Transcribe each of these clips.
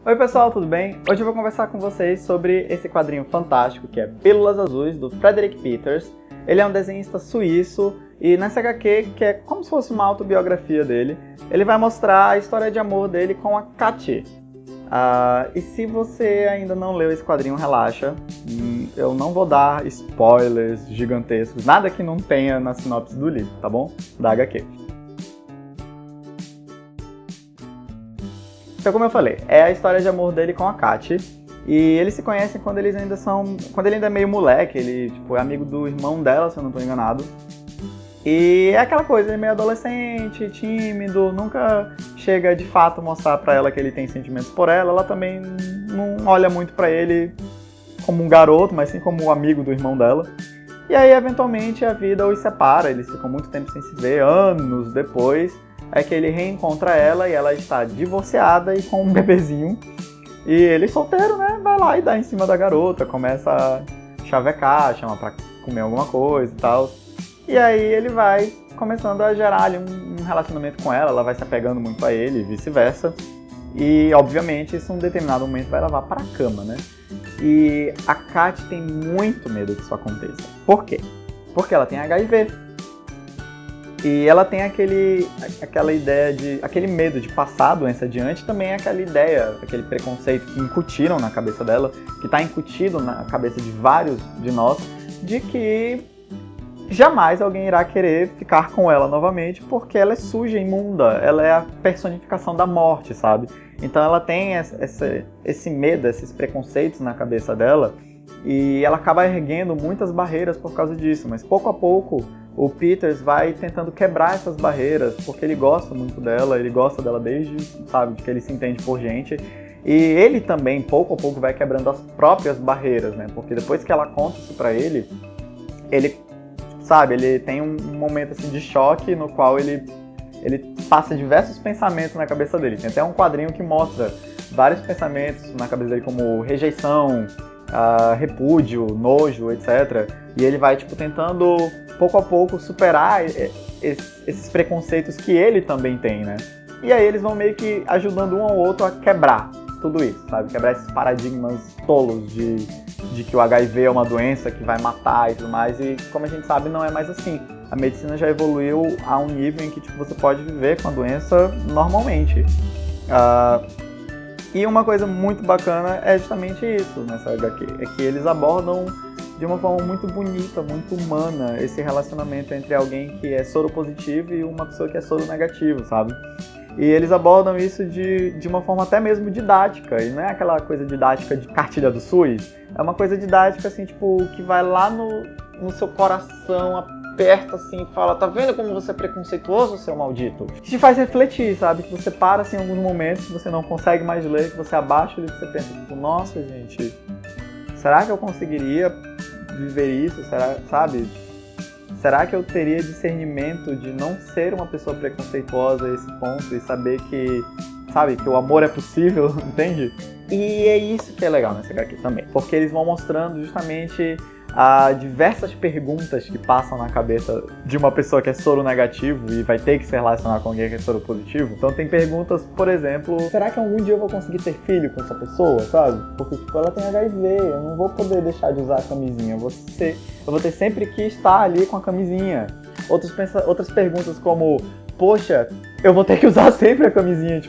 Oi pessoal, tudo bem? Hoje eu vou conversar com vocês sobre esse quadrinho fantástico que é Pílulas Azuis, do Frederick Peters. Ele é um desenhista suíço e nessa HQ, que é como se fosse uma autobiografia dele, ele vai mostrar a história de amor dele com a Katy. E se você ainda não leu esse quadrinho, relaxa. Eu não vou dar spoilers gigantescos, nada que não tenha na sinopse do livro, tá bom? Da HQ. Então, como eu falei, é a história de amor dele com a Katy. E eles se conhecem quando eles ainda são... Quando ele ainda é meio moleque, ele é amigo do irmão dela, se eu não estou enganado. E é aquela coisa, ele é meio adolescente, tímido, nunca chega de fato mostrar pra ela que ele tem sentimentos por ela. Ela também não olha muito pra ele como um garoto, mas sim como um amigo do irmão dela. E aí, eventualmente, a vida os separa, eles ficam muito tempo sem se ver, anos depois. É que ele reencontra ela e ela está divorciada e com um bebezinho. E ele solteiro, né, vai lá e dá em cima da garota, começa a chavecar, chama pra comer alguma coisa e tal. E aí ele vai começando a gerar ali um relacionamento com ela vai se apegando muito a ele e vice-versa. E, obviamente, isso em um determinado momento vai levar para a cama, né? E a Katy tem muito medo que isso aconteça. Por quê? Porque ela tem HIV. E ela tem aquela ideia aquele medo de passar a doença adiante, também é aquela ideia, aquele preconceito que incutiram na cabeça dela, que está incutido na cabeça de vários de nós, de que jamais alguém irá querer ficar com ela novamente, porque ela é suja, imunda, ela é a personificação da morte, sabe? Então ela tem esse medo, esses preconceitos na cabeça dela, e ela acaba erguendo muitas barreiras por causa disso, mas pouco a pouco o Peters vai tentando quebrar essas barreiras, porque ele gosta muito dela, ele gosta dela desde, sabe, que ele se entende por gente. E ele também, pouco a pouco, vai quebrando as próprias barreiras, né? Porque depois que ela conta isso pra ele, sabe, ele tem um momento assim, de choque no qual ele passa diversos pensamentos na cabeça dele. Tem até um quadrinho que mostra vários pensamentos na cabeça dele, como rejeição, repúdio, nojo, etc. E ele vai, tentando, pouco a pouco, superar esses preconceitos que ele também tem, né? E aí eles vão meio que ajudando um ao outro a quebrar tudo isso, sabe? Quebrar esses paradigmas tolos de que o HIV é uma doença que vai matar e tudo mais. E, como a gente sabe, não é mais assim. A medicina já evoluiu a um nível em que você pode viver com a doença normalmente. E uma coisa muito bacana é justamente isso nessa HQ, é que eles abordam de uma forma muito bonita, muito humana, esse relacionamento entre alguém que é soropositivo e uma pessoa que é soronegativo, sabe? E eles abordam isso de uma forma até mesmo didática, e não é aquela coisa didática de cartilha do SUS, é uma coisa didática, assim, que vai lá no seu coração, aperta assim e fala, tá vendo como você é preconceituoso, seu maldito? Te faz refletir, sabe? Que você para assim em alguns momentos que você não consegue mais ler, que você abaixa e você pensa, nossa, gente, será que eu conseguiria viver isso? Será que eu teria discernimento de não ser uma pessoa preconceituosa a esse ponto e saber que o amor é possível, entende? E é isso que é legal nessa HQ também, porque eles vão mostrando justamente diversas perguntas que passam na cabeça de uma pessoa que é soronegativo e vai ter que se relacionar com alguém que é soropositivo. Então tem perguntas, por exemplo, será que algum dia eu vou conseguir ter filho com essa pessoa, sabe? Porque ela tem HIV, eu não vou poder deixar de usar a camisinha, eu vou ter sempre que estar ali com a camisinha. Outras perguntas como, poxa, eu vou ter que usar sempre a camisinha,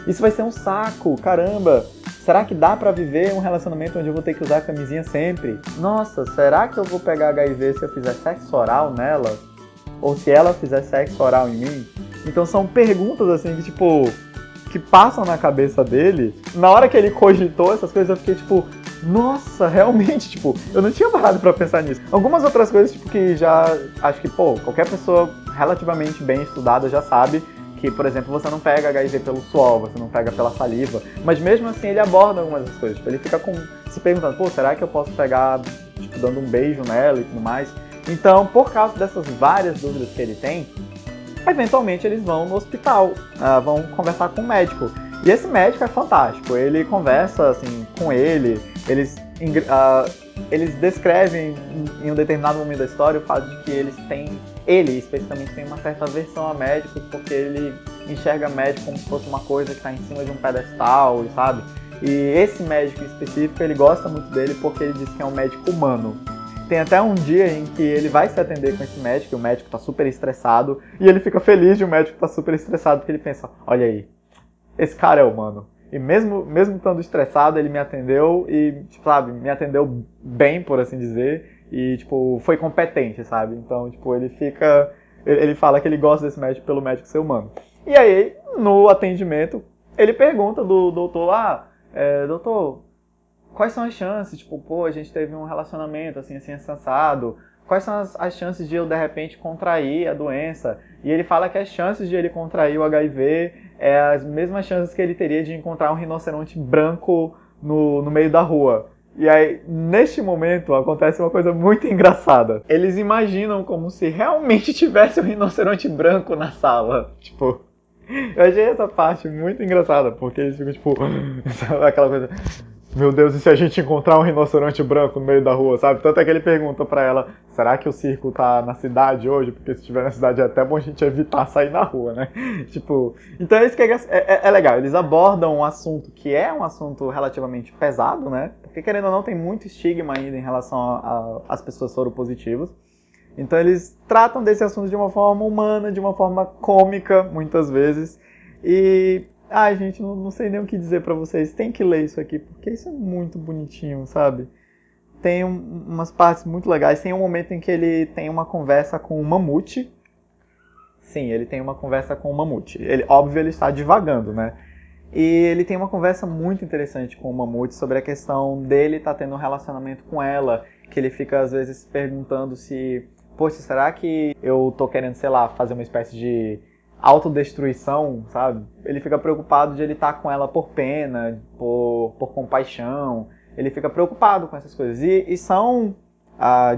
isso vai ser um saco, caramba. Será que dá pra viver um relacionamento onde eu vou ter que usar a camisinha sempre? Nossa, será que eu vou pegar HIV se eu fizer sexo oral nela? Ou se ela fizer sexo oral em mim? Então são perguntas assim que passam na cabeça dele. Na hora que ele cogitou essas coisas, eu fiquei nossa, realmente, eu não tinha parado pra pensar nisso. Algumas outras coisas, que já acho que, qualquer pessoa relativamente bem estudada já sabe que, por exemplo, você não pega HIV pelo suor, você não pega pela saliva, mas mesmo assim ele aborda algumas das coisas. Ele fica se perguntando, será que eu posso pegar, dando um beijo nela e tudo mais? Então, por causa dessas várias dúvidas que ele tem, eventualmente eles vão no hospital, vão conversar com um médico. E esse médico é fantástico, ele conversa assim, com ele, eles descrevem em um determinado momento da história o fato de que ele especificamente tem uma certa aversão a médicos, porque ele enxerga médico como se fosse uma coisa que está em cima de um pedestal, sabe? E esse médico específico, ele gosta muito dele porque ele diz que é um médico humano. Tem até um dia em que ele vai se atender com esse médico, e o médico tá super estressado, e ele fica feliz de o médico tá super estressado, porque ele pensa, olha aí, esse cara é humano. E mesmo estando estressado, ele me atendeu e, tipo, sabe, me atendeu bem, por assim dizer, e, tipo, foi competente, sabe? Então, tipo, ele fala que ele gosta desse médico pelo médico ser humano. E aí, no atendimento, ele pergunta do doutor, doutor, quais são as chances, tipo, pô, a gente teve um relacionamento assim, sensado, quais são as chances de eu, de repente, contrair a doença? E ele fala que as chances de ele contrair o HIV é as mesmas chances que ele teria de encontrar um rinoceronte branco no meio da rua. E aí, neste momento, acontece uma coisa muito engraçada. Eles imaginam como se realmente tivesse um rinoceronte branco na sala. Tipo, eu achei essa parte muito engraçada, porque eles ficam, tipo, aquela coisa... Meu Deus, e se a gente encontrar um rinoceronte branco no meio da rua, sabe? Tanto é que ele pergunta pra ela, será que o circo tá na cidade hoje? Porque se estiver na cidade é até bom a gente evitar sair na rua, né? Tipo, então isso que é legal. Eles abordam um assunto que é um assunto relativamente pesado, né? Porque querendo ou não tem muito estigma ainda em relação às pessoas soropositivas. Então eles tratam desse assunto de uma forma humana, de uma forma cômica, muitas vezes. E... Ai, gente, não sei nem o que dizer pra vocês. Tem que ler isso aqui, porque isso é muito bonitinho, sabe? Tem umas partes muito legais. Tem um momento em que ele tem uma conversa com o mamute. Sim, ele tem uma conversa com o mamute. Óbvio, ele está divagando, né? E ele tem uma conversa muito interessante com o mamute sobre a questão dele estar tendo um relacionamento com ela. Que ele fica, às vezes, se perguntando se... Poxa, será que eu tô querendo, sei lá, fazer uma espécie de... autodestruição, sabe? Ele fica preocupado de ele estar com ela por pena, por compaixão. Ele fica preocupado com essas coisas. E são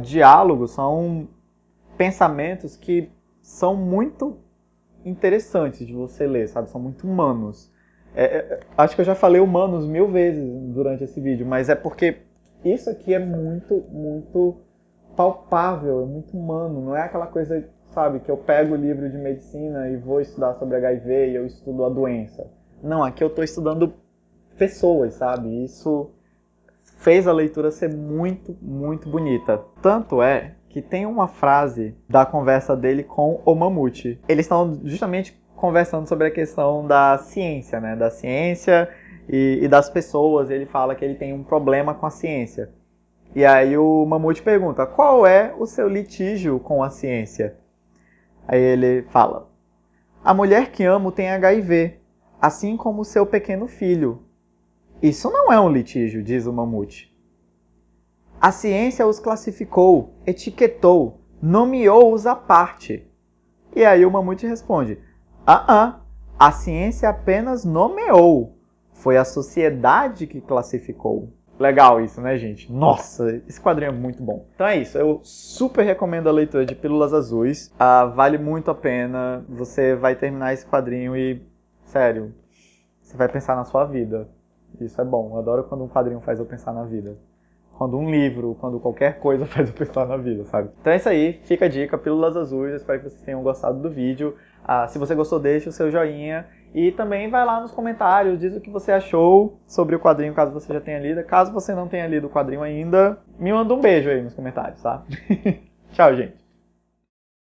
diálogos, são pensamentos que são muito interessantes de você ler, sabe? São muito humanos. Acho que eu já falei humanos 1000 vezes durante esse vídeo, mas é porque isso aqui é muito, muito palpável, é muito humano. Não é aquela coisa... Sabe, que eu pego o livro de medicina e vou estudar sobre HIV e eu estudo a doença. Não, aqui eu estou estudando pessoas, sabe? Isso fez a leitura ser muito, muito bonita. Tanto é que tem uma frase da conversa dele com o mamute. Eles estão justamente conversando sobre a questão da ciência, né? Da ciência e das pessoas. Ele fala que ele tem um problema com a ciência. E aí o mamute pergunta, qual é o seu litígio com a ciência? Aí ele fala, a mulher que amo tem HIV, assim como o seu pequeno filho. Isso não é um litígio, diz o mamute. A ciência os classificou, etiquetou, nomeou-os à parte. E aí o mamute responde, a ciência apenas nomeou, foi a sociedade que classificou. Legal isso, né, gente? Nossa, esse quadrinho é muito bom. Então é isso, eu super recomendo a leitura de Pílulas Azuis. Vale muito a pena. Você vai terminar esse quadrinho e, sério, você vai pensar na sua vida. Isso é bom. Eu adoro quando um quadrinho faz eu pensar na vida. Quando um livro, quando qualquer coisa faz eu pensar na vida, sabe? Então é isso aí, fica a dica, Pílulas Azuis. Espero que vocês tenham gostado do vídeo. Se você gostou, deixa o seu joinha. E também vai lá nos comentários, diz o que você achou sobre o quadrinho, caso você já tenha lido. Caso você não tenha lido o quadrinho ainda, me manda um beijo aí nos comentários, tá? Tchau, gente!